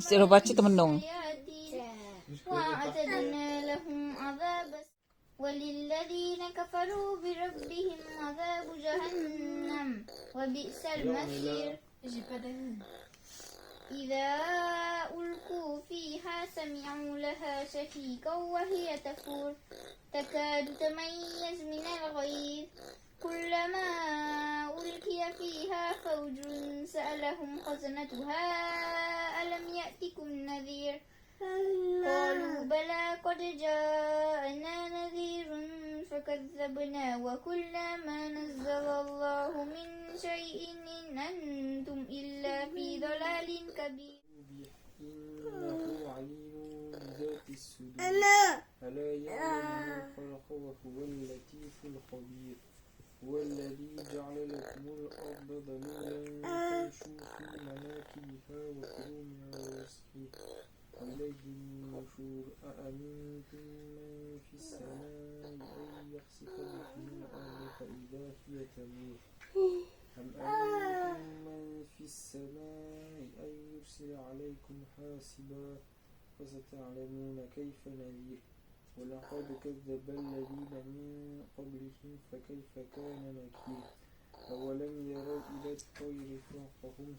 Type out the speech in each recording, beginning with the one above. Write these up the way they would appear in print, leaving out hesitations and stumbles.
Istilah baca temenung. وأعتدنا لهم عذاب وللذين كفروا بربهم عذاب جهنم وبئس المصير إذا ألقوا فيها سمعوا لها شهيقا وهي تفور تكاد تميز من الغيظ كلما ألقي فيها فوج سألهم خزنتها ألم يأتكم نذير قالوا بلى قد جاءنا نذير فكذبنا وكلا ما نزل الله من شيء إن أنتم إلا في ضلال كبير إنه عليم بذات الصدور ألا يعلم من خلق وهو اللطيف الخبير هو الذي جعل لكم الأرض ذلولا فامشوا في مناكبها وكلوا من رزقه إليه النشور أأمنتم من في السماء أن يخسف بكم الأرض فإذا هي تمور أم أمنتم من في السماء أن يرسل عليكم حاسبا فستعلمون كيف نذير ولقد كذب الذين من قبلهم فكيف كان نكير أولم يروا إلى الطير فوقهم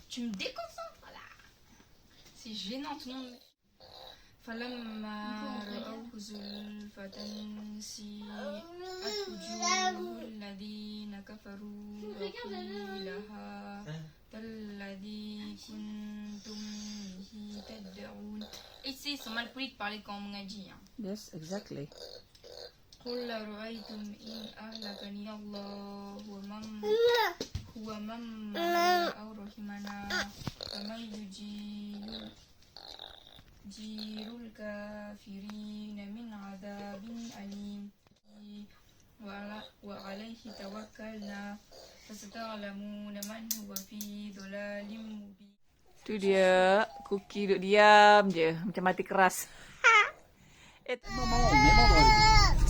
Tu me déconcentres là. C'est gênant tout le monde. فلما رأوه زلفة سيئت وجوه الذين كفروا وقيل هذا الذي كنتم به تدعون. Ici, c'est mal poli de parler quand on mengaji. Yes, exactly. قل رأيتم إن أهلكني الله ومن معي أو رحمنا فمن يجير الكافرين من عذاب أليم وعليه توكلنا فستعلمون من هو في ضلال مبين. Tu dia, Cookie duduk diam je macam mati keras.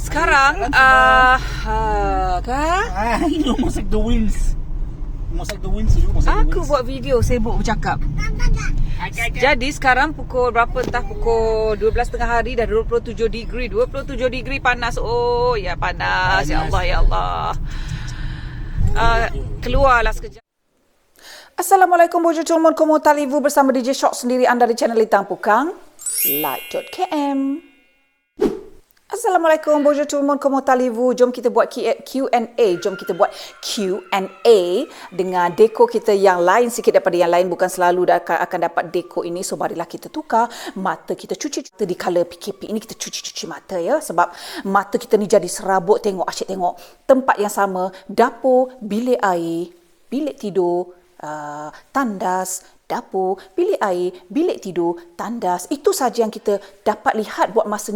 Sekarang You almost like the winds. Almost like the winds. aku buat video sibuk bercakap. Jadi sekarang pukul berapa, entah pukul 12.30 hari dah 27 degree. 27 degree panas. Oh ya panas. Ya Allah ya Allah. Keluarlah sekejap. Assalamualaikum bujur mon komo talivu bersama DJ Shock sendiri anda di channel Litang Pukang Light.km. Assalamualaikum bonjour tout le monde, comment allez-vous? Jom kita buat Q&A. Jom kita buat Q&A dengan deko kita yang lain sikit daripada yang lain. Bukan selalu akan dapat deko ini. So marilah kita tukar. Mata kita cuci di colour PKP ini, kita cuci mata ya. Sebab mata kita ni jadi serabut. Tengok, asyik tengok. Tempat yang sama. Dapur, bilik air, bilik tidur, tandas, dapur, bilik air, bilik tidur, tandas. Itu saja yang kita dapat lihat buat masa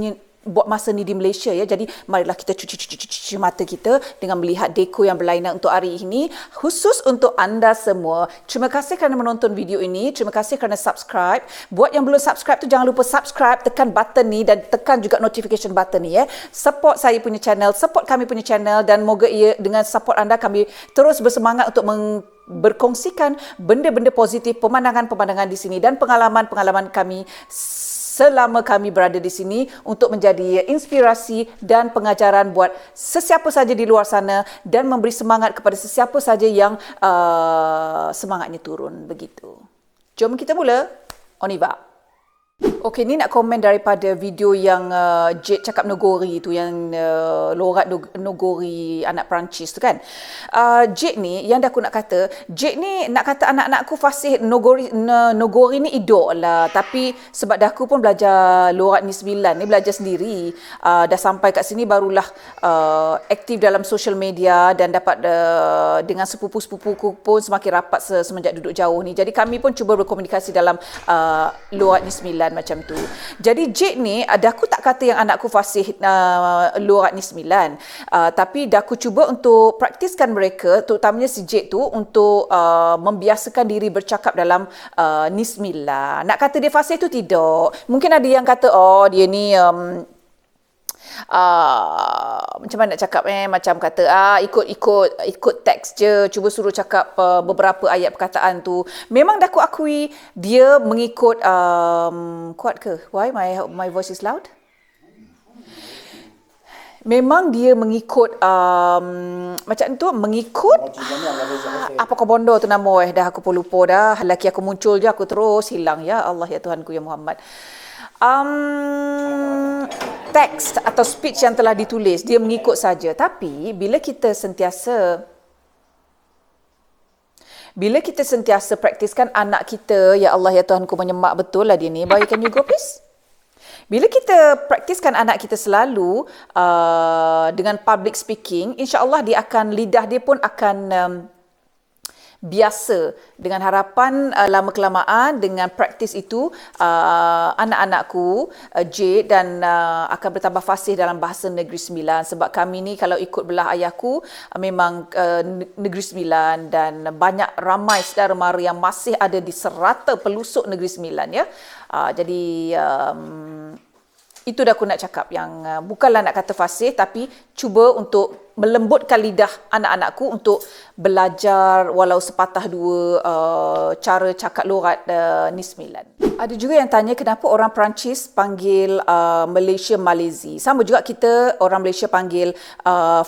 ni di Malaysia ya. Jadi marilah kita cuci mata kita dengan melihat deko yang berlainan untuk hari ini khusus untuk anda semua. Terima kasih kerana menonton video ini. Terima kasih kerana subscribe. Buat yang belum subscribe tu jangan lupa subscribe, tekan button ni dan tekan juga notification button ni ya. Support saya punya channel, support kami punya channel dan moga dengan support anda kami terus bersemangat untuk berkongsikan benda-benda positif, pemandangan-pemandangan di sini dan pengalaman-pengalaman kami selama kami berada di sini untuk menjadi inspirasi dan pengajaran buat sesiapa saja di luar sana dan memberi semangat kepada sesiapa saja yang semangatnya turun begitu. Jom kita mula. On y va. Okey, ni nak komen daripada video yang Jade cakap Nogori tu, yang lorat Nogori anak Perancis tu kan. Jade ni, yang dah aku nak kata, Jade ni nak kata anak-anakku fasih Nogori ni idol lah. Tapi sebab dah aku pun belajar lorat ni 9 ni, belajar sendiri. Dah sampai kat sini barulah aktif dalam social media dan dapat dengan sepupu-sepupuku pun semakin rapat semenjak duduk jauh ni. Jadi kami pun cuba berkomunikasi dalam lorat ni 9 macam tu. Jadi Jade ni, dah aku tak kata yang anakku fasih lorat ni 9. Tapi dah aku cuba untuk praktiskan mereka, terutamanya si Jade tu, untuk membiasakan diri bercakap dalam ni 9. Nak kata dia fasih tu tidak. Mungkin ada yang kata, oh dia ni Macam mana nak cakap macam kata ikut teks je, cuba suruh cakap beberapa ayat perkataan tu. Memang dah aku akui dia mengikut kuat ke? Why my voice is loud? Memang dia mengikut macam tu, mengikut apa kau bondo tu nama dah aku pun lupa dah. Laki aku muncul je aku terus hilang. Ya Allah, ya Tuhanku, ya Muhammad. Teks atau speech yang telah ditulis dia mengikut saja. Tapi bila kita sentiasa praktiskan anak kita, ya Allah, ya Tuhanku, menyemak betul lah dia ni. Boy, can you go please? Bila kita praktiskan anak kita selalu dengan public speaking, insya-Allah lidah dia pun akan biasa. Dengan harapan lama kelamaan dengan praktis itu anak-anakku Jade dan akan bertambah fasih dalam bahasa Negeri Sembilan. Sebab kami ni kalau ikut belah ayahku memang Negeri Sembilan, dan ramai saudara mara yang masih ada di serata pelosok Negeri Sembilan, ya. Jadi itu dah aku nak cakap, yang bukanlah nak kata fasih, tapi cuba untuk melembutkan lidah anak-anakku untuk belajar walau sepatah dua cara cakap lorat ni sembilan. Ada juga yang tanya kenapa orang Perancis panggil Malaysia Malaysia. Sama juga kita orang Malaysia panggil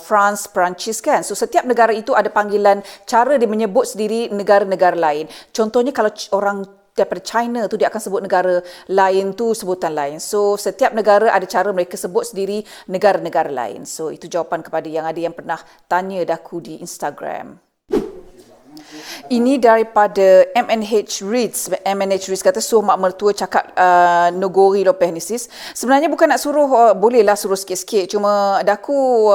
France Perancis, kan. So setiap negara itu ada panggilan, cara dia menyebut sendiri negara-negara lain. Contohnya kalau orang daripada China tu dia akan sebut negara lain tu sebutan lain. So setiap negara ada cara mereka sebut sendiri negara-negara lain. So itu jawapan kepada yang ada yang pernah tanya daku di Instagram. Ini daripada MNH Reads. MNH Reads kata suruh mak mertua cakap Nogori Lopez ni sis. Sebenarnya bukan nak suruh, bolehlah suruh sikit-sikit. Cuma daku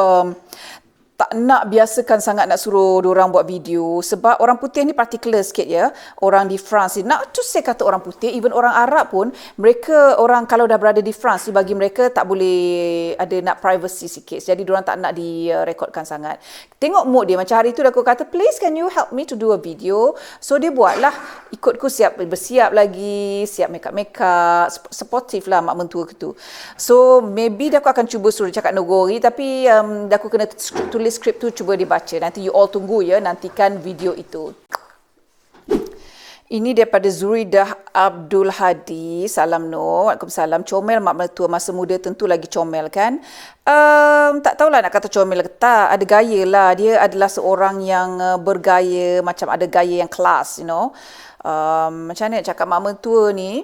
tak nak biasakan sangat nak suruh diorang buat video, sebab orang putih ni particular sikit, ya. Orang di France ni, nak tu saya kata orang putih, even orang Arab pun, mereka orang kalau dah berada di France, bagi mereka tak boleh ada nak privacy sikit. Jadi diorang tak nak direkodkan sangat. Tengok mood dia, macam hari tu aku kata, please can you help me to do a video? So dia buatlah, ikutku bersiap lagi, siap makeup, supportive lah mak mentua tu. So maybe aku akan cuba suruh cakap Nogori, tapi aku kena tulis skrip tu, cuba dibaca. Nanti you all tunggu, ya, nantikan video itu. Ini daripada Zuridah Abdul Hadi. Salam Nur. Waalaikumsalam. Comel mak mertua masa muda, tentu lagi comel, kan? Tak tahulah nak kata comel ke tak. Ada gaya lah. Dia adalah seorang yang bergaya, macam ada gaya yang kelas, you know. Macam mana nak cakap mak mertua ni?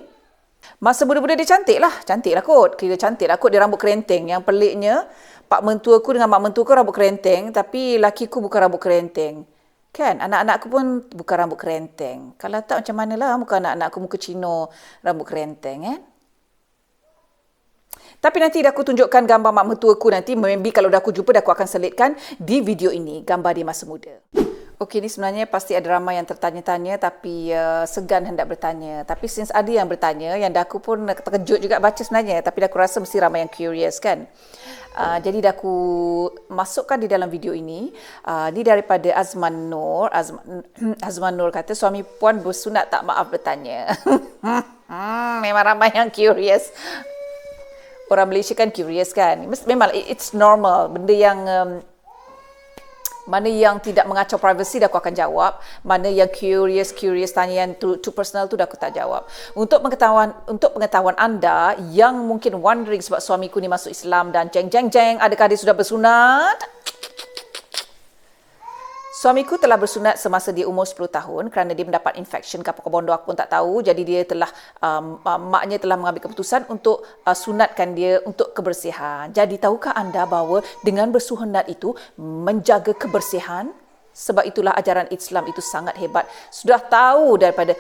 Masa muda-muda dia cantik lah kot. Kira cantik lah kot. Dia rambut kerenteng. Yang peliknya, pak mentuaku dengan mak mentuaku rambut kerenteng, tapi lakiku bukan rambut kerenteng. Kan? Anak-anakku pun bukan rambut kerenteng. Kalau tak macam manalah muka anak-anakku, muka Cino rambut kerenteng, kan? Tapi nanti dah aku tunjukkan gambar mak mentuaku nanti. Maybe kalau dah aku jumpa, dah aku akan selitkan di video ini gambar dia masa muda. Okey, ni sebenarnya pasti ada ramai yang tertanya-tanya tapi segan hendak bertanya. Tapi since ada yang bertanya, yang dah aku pun terkejut juga baca sebenarnya. Tapi dah aku rasa mesti ramai yang curious, kan? Jadi dah aku masukkan di dalam video ini. Ni daripada Azman Nur. Azman Nur kata, suami puan bersunat tak, maaf bertanya. Memang ramai yang curious. Orang Malaysia kan curious, kan? Memang it's normal. Benda yang mana yang tidak mengacau privasi dah aku akan jawab. Mana yang curious tanya yang too personal tu dah aku tak jawab. Untuk pengetahuan anda yang mungkin wondering sebab suamiku ni masuk Islam dan jeng adakah dia sudah bersunat? Suamiku telah bersunat semasa dia umur 10 tahun kerana dia mendapat infection ke apa bondo aku pun tak tahu. Jadi dia telah maknya telah mengambil keputusan untuk sunatkan dia untuk kebersihan. Jadi tahukah anda bahawa dengan bersunat itu menjaga kebersihan? Sebab itulah ajaran Islam itu sangat hebat. Sudah tahu daripada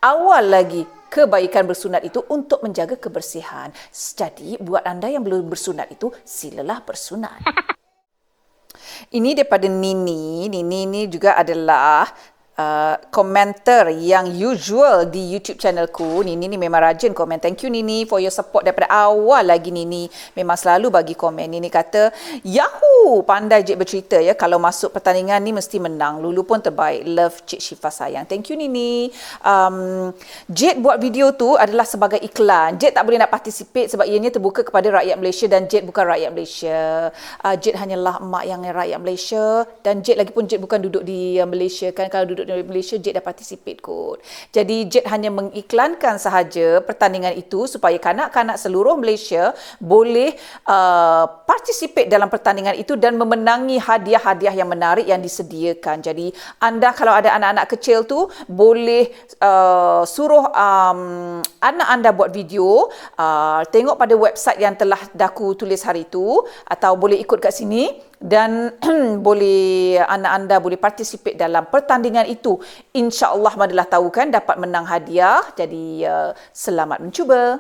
awal lagi kebaikan bersunat itu untuk menjaga kebersihan. Jadi buat anda yang belum bersunat itu, silalah bersunat. Ini daripada Nini. Nini ini juga adalah komentar yang usual di YouTube channelku. Nini ni memang rajin komen. Thank you Nini for your support daripada awal lagi. Nini memang selalu bagi komen. Nini kata, Yahoo! Pandai Cik bercerita ya. Kalau masuk pertandingan ni mesti menang. Lulu pun terbaik. Love Cik Syifa sayang. Thank you Nini. Jade buat video tu adalah sebagai iklan. Jade tak boleh nak participate sebab ianya terbuka kepada rakyat Malaysia dan Jade bukan rakyat Malaysia. Jade hanyalah mak yang rakyat Malaysia dan Jade lagi pun Jade bukan duduk di Malaysia kan. Kalau duduk di Malaysia Jade dah participate kot. Jadi Jade hanya mengiklankan sahaja pertandingan itu supaya kanak-kanak seluruh Malaysia boleh participate dalam pertandingan itu dan memenangi hadiah-hadiah yang menarik yang disediakan. Jadi anda kalau ada anak-anak kecil tu boleh suruh anak anda buat video, tengok pada website yang telah daku tulis hari itu atau boleh ikut kat sini dan boleh anak anda boleh participate dalam pertandingan itu. InsyaAllah Madalah tahu kan dapat menang hadiah. Jadi selamat mencuba.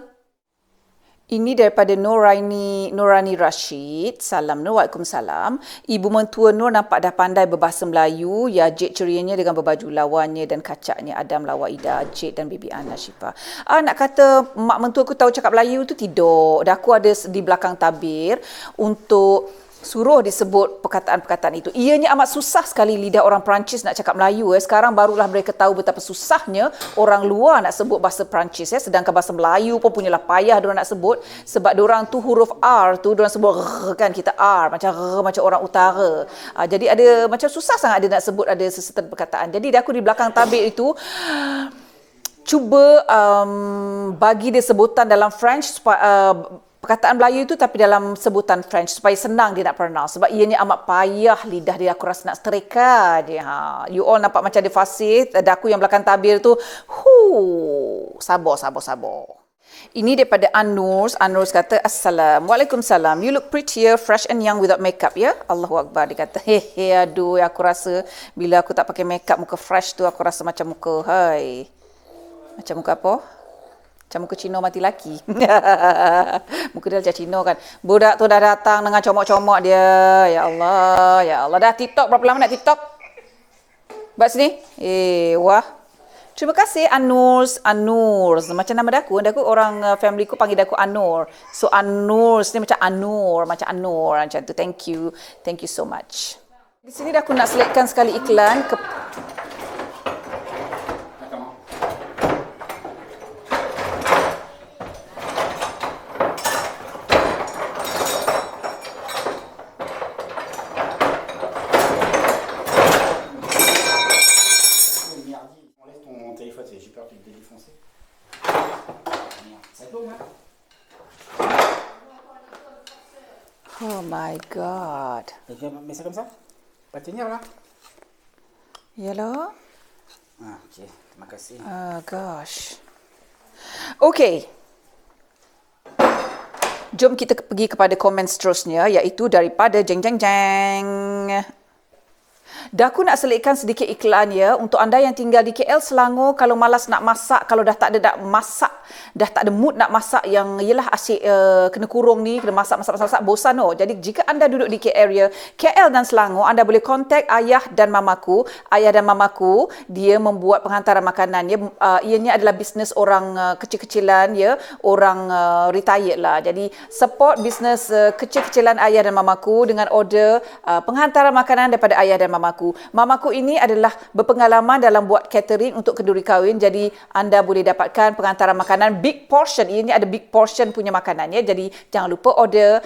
Ini daripada Nurani Rashid. Salam Nur. Waalaikumsalam. Ibu mentua Nur nampak dah pandai berbahasa Melayu. Ya, Jade cerianya dengan berbaju lawannya dan kacaknya. Adam, Lawa, Ida, Jade dan Bibi Ana Syifa. Nak kata mak mentua aku tahu cakap Melayu tu tidak. Dah aku ada di belakang tabir untuk suruh disebut perkataan-perkataan itu. Ianya amat susah sekali lidah orang Perancis nak cakap Melayu. Sekarang barulah mereka tahu betapa susahnya orang luar nak sebut bahasa Perancis. Sedangkan bahasa Melayu pun punyalah payah diorang nak sebut. Sebab diorang tu huruf R tu diorang sebut kan, kita R macam orang utara. Jadi ada macam susah sangat dia nak sebut ada sesuatu perkataan. Jadi aku di belakang tabir itu cuba bagi dia sebutan dalam French supaya perkataan Melayu itu tapi dalam sebutan French supaya senang dia nak pronounce. Sebab ianya amat payah lidah dia, aku rasa nak setrika je. You all nampak macam dia fasih. Ada aku yang belakang tabir tu. Sabar. Ini daripada An-Nurs. An-Nurs kata, Assalamualaikum. Waalaikumsalam. You look prettier, fresh and young without makeup, ya? Allahu Akbar. Dia kata, aduh, aku rasa bila aku tak pakai makeup, muka fresh tu, aku rasa macam muka, macam muka apa? Macam muka Cina mati laki. Muka dia macam Cina kan. Budak tu dah datang dengan comok-comok dia. Ya Allah. Dah TikTok berapa lama nak TikTok? Buat sini. Wah. Terima kasih An-Nurs. Macam nama daku orang family ku panggil daku An-Nur. So An-Nurs ni macam An-Nur, macam tu. Thank you so much. Di sini dah aku nak selitkan sekali iklan ke Oh my God. Mets ça comme ça? Pas tenir là? Yalah. Ok, terima kasih. Gosh. Okay. Jom kita pergi kepada komen seterusnya iaitu daripada Jeng. Dah aku nak selitkan sedikit iklan ya untuk anda yang tinggal di KL Selangor, kalau malas nak masak, kalau dah tak ada mood nak masak yang ialah asyik kena kurung ni, kena masak bosan Jadi jika anda duduk di area KL dan Selangor, anda boleh kontak ayah dan mamaku. Ayah dan mamaku dia membuat penghantaran makanan ya. Ianya adalah bisnes orang kecil-kecilan ya, orang retired lah. Jadi support bisnes kecil-kecilan ayah dan mamaku dengan order penghantaran makanan daripada ayah dan mamaku. Mamaku ini adalah berpengalaman dalam buat catering untuk kenduri kahwin. Jadi anda boleh dapatkan penghantaran makanan big portion. Ini ada big portion punya makanan ya. Jadi jangan lupa order,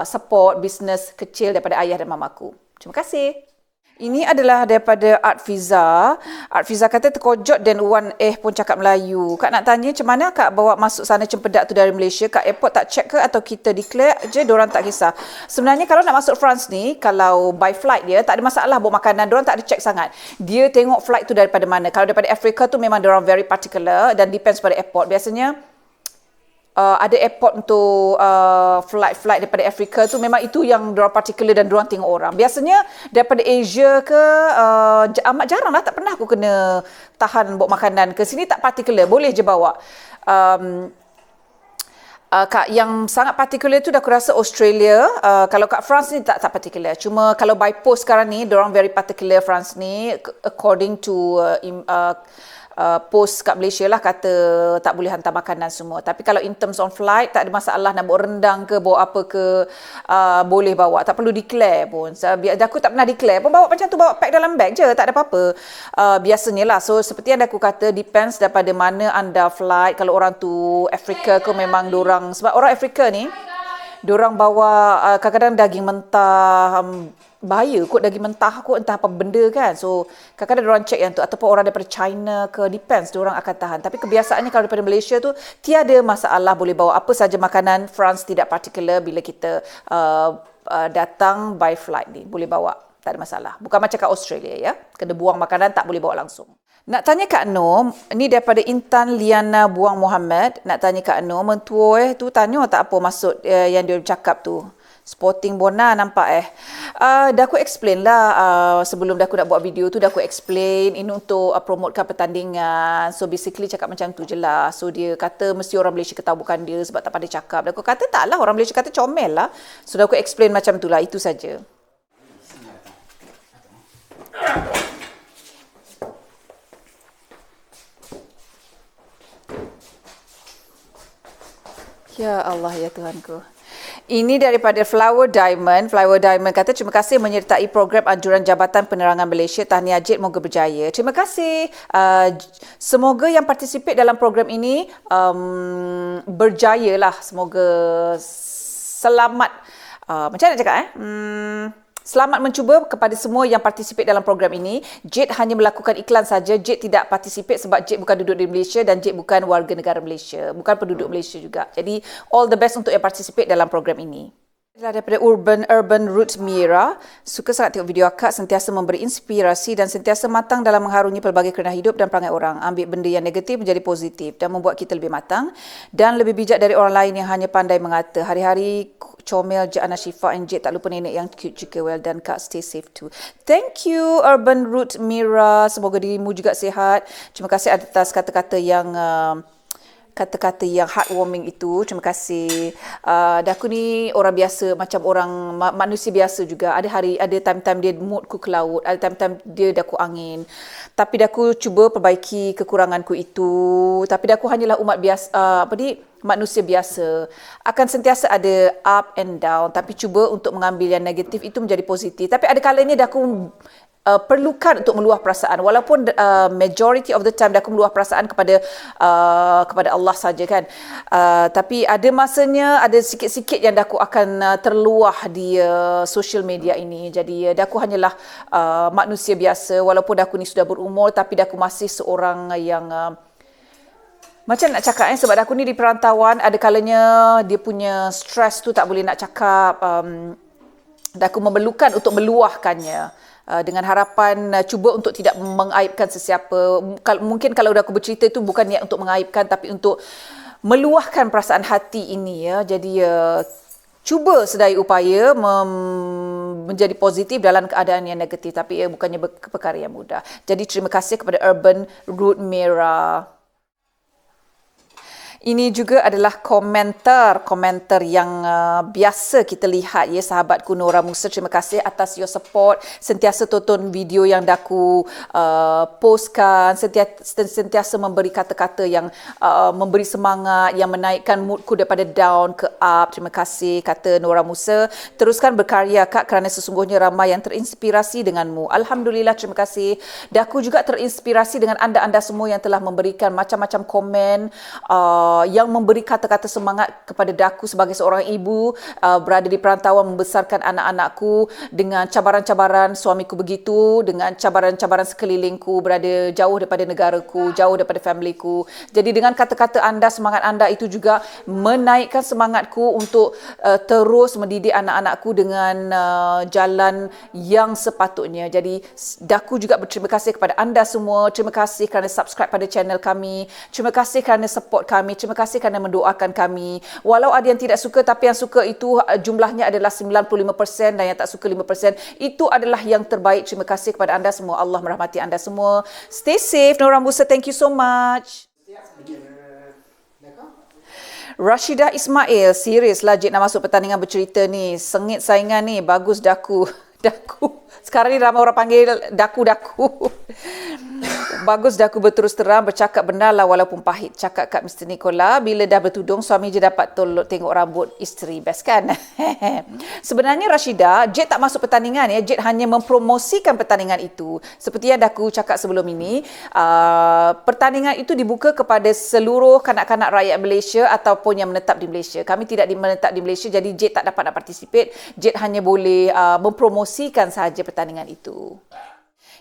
support bisnes kecil daripada ayah dan mamaku. Terima kasih. Ini adalah daripada Art Fiza. Art Fiza kata terkojot dan Wan pun cakap Melayu. Kak nak tanya macam mana Kak bawa masuk sana cempedak tu dari Malaysia? Kak airport tak check ke atau kita declare je, diorang tak kisah? Sebenarnya kalau nak masuk France ni, kalau by flight dia, tak ada masalah bawa makanan. Diorang tak ada check sangat. Dia tengok flight tu daripada mana. Kalau daripada Afrika tu memang diorang very particular dan depends pada airport. Biasanya ada airport untuk flight daripada Afrika tu memang itu yang diorang particular dan diorang tengok orang. Biasanya daripada Asia ke amat jarang lah, tak pernah aku kena tahan bawa makanan ke sini, tak particular, boleh je bawa. Yang sangat particular tu dah aku rasa Australia. Kalau kat France ni tak particular. Cuma kalau by post sekarang ni, diorang very particular France ni, according to post kat Malaysia lah, kata tak boleh hantar makanan semua. Tapi kalau in terms on flight, tak ada masalah nak bawa rendang ke, bawa apa ke, boleh bawa. Tak perlu declare pun. Aku tak pernah declare pun, bawa macam tu, bawa pack dalam bag je, tak ada apa-apa. Biasanya lah. So seperti yang aku kata, depends daripada mana anda flight. Kalau orang tu Afrika ke, memang dorang, sebab orang Afrika ni, diorang bawa kadang-kadang daging mentah, bahaya kot daging mentah kot, entah apa benda kan. So kadang-kadang diorang check yang tu, ataupun orang daripada China ke, depends, diorang akan tahan. Tapi kebiasaannya kalau daripada Malaysia tu tiada masalah, boleh bawa apa saja makanan. France tidak particular bila kita datang by flight ni, boleh bawa, tak ada masalah. Bukan macam kat Australia ya, kena buang makanan, tak boleh bawa langsung. Nak tanya Kak Nur, ni daripada Intan Liana Buang Muhammad, nak tanya Kak Nur, mentua tu tanya tak apa maksud yang dia cakap tu. Sporting Bona nampak dah aku explain lah, sebelum dah aku nak buat video tu dah aku explain, ini untuk promotekan pertandingan. So basically cakap macam tu je lah. So dia kata mesti orang Malaysia ketahu bukan dia sebab tak pandai cakap. Dan aku kata tak lah, orang Malaysia kata comel lah. So dah aku explain macam tu lah, itu saja. Ya Allah, ya Tuhanku. Ini daripada Flower Diamond. Flower Diamond kata, terima kasih menyertai program anjuran Jabatan Penerangan Malaysia. Tahniah Jid, moga berjaya. Terima kasih. Semoga yang participate dalam program ini berjaya lah. Semoga selamat. Macam mana nak cakap Selamat mencuba kepada semua yang participate dalam program ini. Jid hanya melakukan iklan saja. Jid tidak participate sebab Jid bukan duduk di Malaysia dan Jid bukan warga negara Malaysia. Bukan penduduk Malaysia juga. Jadi, all the best untuk yang participate dalam program ini. Daripada Urban Roots Mira, suka sangat tengok video akak, sentiasa memberi inspirasi dan sentiasa matang dalam mengharungi pelbagai kerana hidup dan perangai orang. Ambil benda yang negatif menjadi positif dan membuat kita lebih matang dan lebih bijak dari orang lain yang hanya pandai mengata. Hari-hari comel je Ana Syifa and Jid, tak lupa nenek yang cute juga. Well done Kak, stay safe too. Thank you Urban Roots Mira, semoga dirimu juga sihat. Terima kasih atas kata-kata yang heartwarming itu. Terima kasih. Daku ni orang biasa, macam orang manusia biasa juga. Ada time-time dia moodku ke laut, ada time-time dia daku angin. Tapi daku cuba perbaiki kekuranganku itu. Tapi daku hanyalah umat biasa, manusia biasa. Akan sentiasa ada up and down, tapi cuba untuk mengambil yang negatif itu menjadi positif. Tapi ada kalanya daku perlukan untuk meluah perasaan, walaupun majority of the time aku meluah perasaan kepada Allah saja kan, tapi ada masanya ada sikit-sikit yang aku akan terluah di social media ini. Jadi aku hanyalah manusia biasa, walaupun aku ni sudah berumur, tapi aku masih seorang yang macam nak cakap sebab aku ni di perantauan, ada kalanya dia punya stres tu tak boleh nak cakap, aku memerlukan untuk meluahkannya. Dengan harapan cuba untuk tidak mengaibkan sesiapa. Mungkin kalau aku bercerita itu bukan niat untuk mengaibkan, tapi untuk meluahkan perasaan hati ini ya. Jadi cuba sedaya upaya menjadi positif dalam keadaan yang negatif, tapi bukannya perkara yang mudah. Jadi terima kasih kepada Urban Root Mira. Ini juga adalah komentar yang biasa kita lihat ya, sahabatku Nora Musa. Terima kasih atas your support. Sentiasa tonton video yang daku postkan, sentiasa memberi kata-kata yang memberi semangat, yang menaikkan moodku daripada down ke up. Terima kasih, kata Nora Musa. Teruskan berkarya Kak, kerana sesungguhnya ramai yang terinspirasi denganmu. Alhamdulillah, terima kasih. Daku juga terinspirasi dengan anda-anda semua yang telah memberikan macam-macam komen, yang memberi kata-kata semangat kepada daku sebagai seorang ibu berada di perantauan membesarkan anak-anakku dengan cabaran-cabaran suamiku begitu, dengan cabaran-cabaran sekelilingku, berada jauh daripada negaraku, jauh daripada familyku. Jadi dengan kata-kata anda, semangat anda itu juga menaikkan semangatku untuk terus mendidik anak-anakku dengan jalan yang sepatutnya. Jadi daku juga berterima kasih kepada anda semua. Terima kasih kerana subscribe pada channel kami. Terima kasih kerana support kami. Terima kasih kerana mendoakan kami. Walau ada yang tidak suka, tapi yang suka itu jumlahnya adalah 95% dan yang tak suka 5%. Itu adalah yang terbaik. Terima kasih kepada anda semua. Allah merahmati anda semua. Stay safe. Nora Musa, thank you so much. Rashidah Ismail, serius lah Jid nak masuk pertandingan bercerita ni. Sengit saingan ni, bagus daku. Daku. Sekarang ni ramai orang panggil daku-daku. Bagus daku berterus terang, bercakap benar lah walaupun pahit. Cakap kat Mr. Nicola, bila dah bertudung, suami je dapat tengok rambut isteri. Best kan? Sebenarnya Rashidah, Jid tak masuk pertandingan ya. Jid hanya mempromosikan pertandingan itu. Seperti yang dah aku cakap sebelum ini, pertandingan itu dibuka kepada seluruh kanak-kanak rakyat Malaysia ataupun yang menetap di Malaysia. Kami tidak menetap di Malaysia, jadi Jid tak dapat nak participate. Jid hanya boleh mempromosikan sahaja pertandingan itu.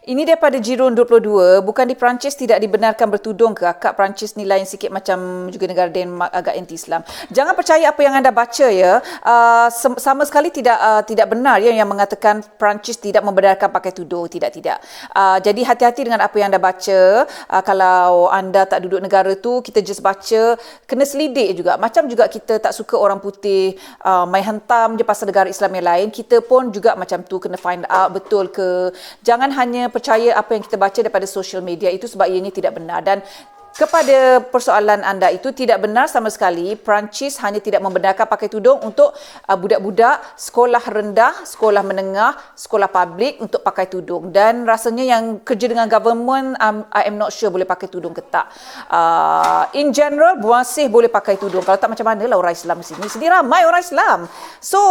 Ini daripada Jirun 22, bukan di Perancis tidak dibenarkan bertudung ke? Akak Perancis ni lain sikit macam juga negara Denmark, agak anti-Islam. Jangan percaya apa yang anda baca ya. Sama sekali tidak benar ya yang mengatakan Perancis tidak membenarkan pakai tudung. Tidak. Jadi hati-hati dengan apa yang anda baca. Kalau anda tak duduk negara tu, kita just baca, kena selidik juga. Macam juga kita tak suka orang putih main hentam je pasal negara Islam yang lain. Kita pun juga macam tu, kena find out betul ke. Jangan hanya percaya apa yang kita baca daripada social media itu sebab ianya tidak benar. Dan kepada persoalan anda itu tidak benar sama sekali. Perancis hanya tidak membenarkan pakai tudung untuk budak-budak sekolah rendah, sekolah menengah, sekolah publik untuk pakai tudung. Dan rasanya yang kerja dengan government, I am not sure boleh pakai tudung ke tak. In general, masih boleh pakai tudung. Kalau tak macam mana lah orang Islam di sini. Sini ramai orang Islam. So,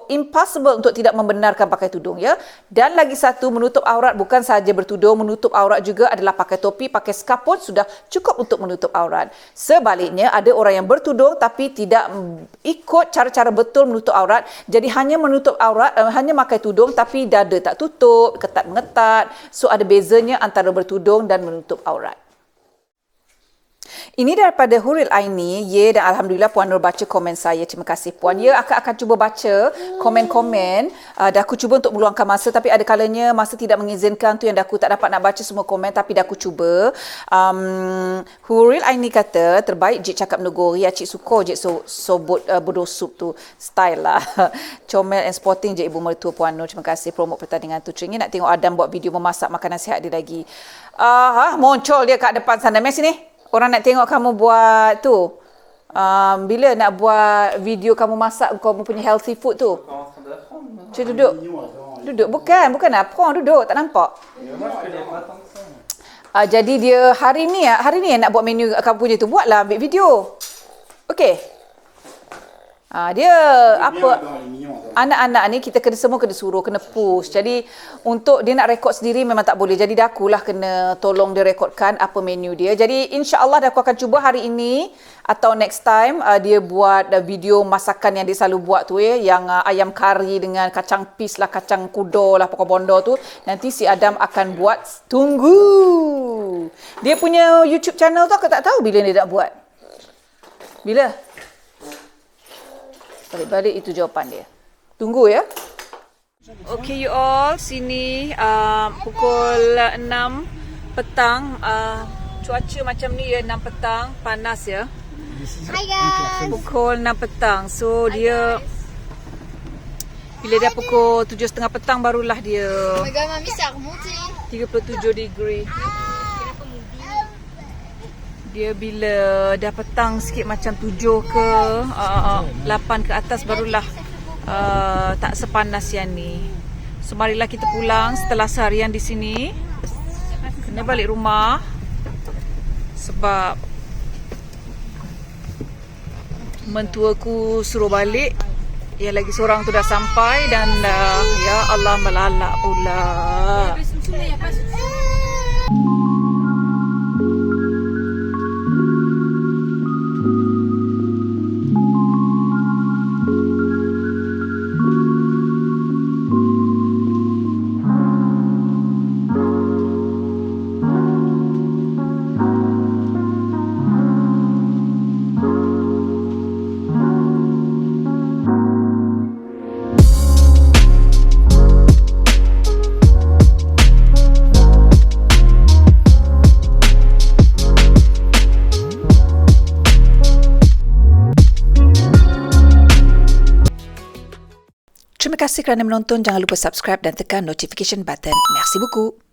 impossible untuk tidak membenarkan pakai tudung ya. Dan lagi satu, menutup aurat bukan sahaja bertudung, menutup aurat juga adalah pakai topi, pakai scarf pun sudah cukup untuk menutup aurat. Sebaliknya, ada orang yang bertudung tapi tidak ikut cara-cara betul menutup aurat. Jadi hanya menutup aurat, hanya pakai tudung tapi dada tak tutup, ketat mengetat. So ada bezanya antara bertudung dan menutup aurat. Ini daripada Huril Aini. Ya, dan Alhamdulillah Puan Nur baca komen saya. Terima kasih Puan. Ya, akak akan cuba baca komen-komen. Dah aku cuba untuk meluangkan masa tapi ada kalanya masa tidak mengizinkan tu yang dah aku tak dapat nak baca semua komen tapi dah aku cuba. Huril Aini kata, terbaik Jid cakap negori. Acik suka Jid sobut berdosup tu. Style lah. Comel and sporting je ibu mertua Puan Nur. Terima kasih promote pertandingan tu. Teringin nak tengok Adam buat video memasak makanan sihat dia lagi. Muncul dia kat depan sana. Mari sini. Orang nak tengok kamu buat tu. Bila nak buat video kamu masak kamu punya healthy food tu? Cuba duduk. Duduk. Bukan apron. Duduk. Tak nampak. Jadi dia hari ni nak buat menu kamu punya tu. Buatlah, ambil video. Okey. Dia apa, anak-anak ni kita semua kena suruh, kena push. Jadi untuk dia nak rekod sendiri memang tak boleh. Jadi dah akulah kena tolong dia rekodkan apa menu dia. Jadi insya-Allah dah aku akan cuba hari ini atau next time dia buat video masakan yang dia selalu buat tu ya, yang ayam kari dengan kacang pis lah, kacang kudo lah, pokok bondo tu. Nanti si Adam akan buat. Tunggu. Dia punya YouTube channel tu aku tak tahu bila dia nak buat. Bila? Balik-balik itu jawapan dia. Tunggu ya. Okay you all, sini pukul 6 petang. Cuaca macam ni ya, 6 petang, panas ya. Hi guys. Pukul 6 petang. So dia bila dah pukul 7.30 petang barulah dia Oh my god, mami c'est remonté. 37 degree. Dia bila dah petang sikit macam 7 ke 8 ke atas barulah tak sepanas yang ni. So marilah kita pulang setelah seharian di sini. Kena balik rumah sebab mentuaku suruh balik. Ya, lagi seorang tu dah sampai dan ya Allah melalak pula. Terima kasih kerana menonton. Jangan lupa subscribe dan tekan notification button. Merci beaucoup.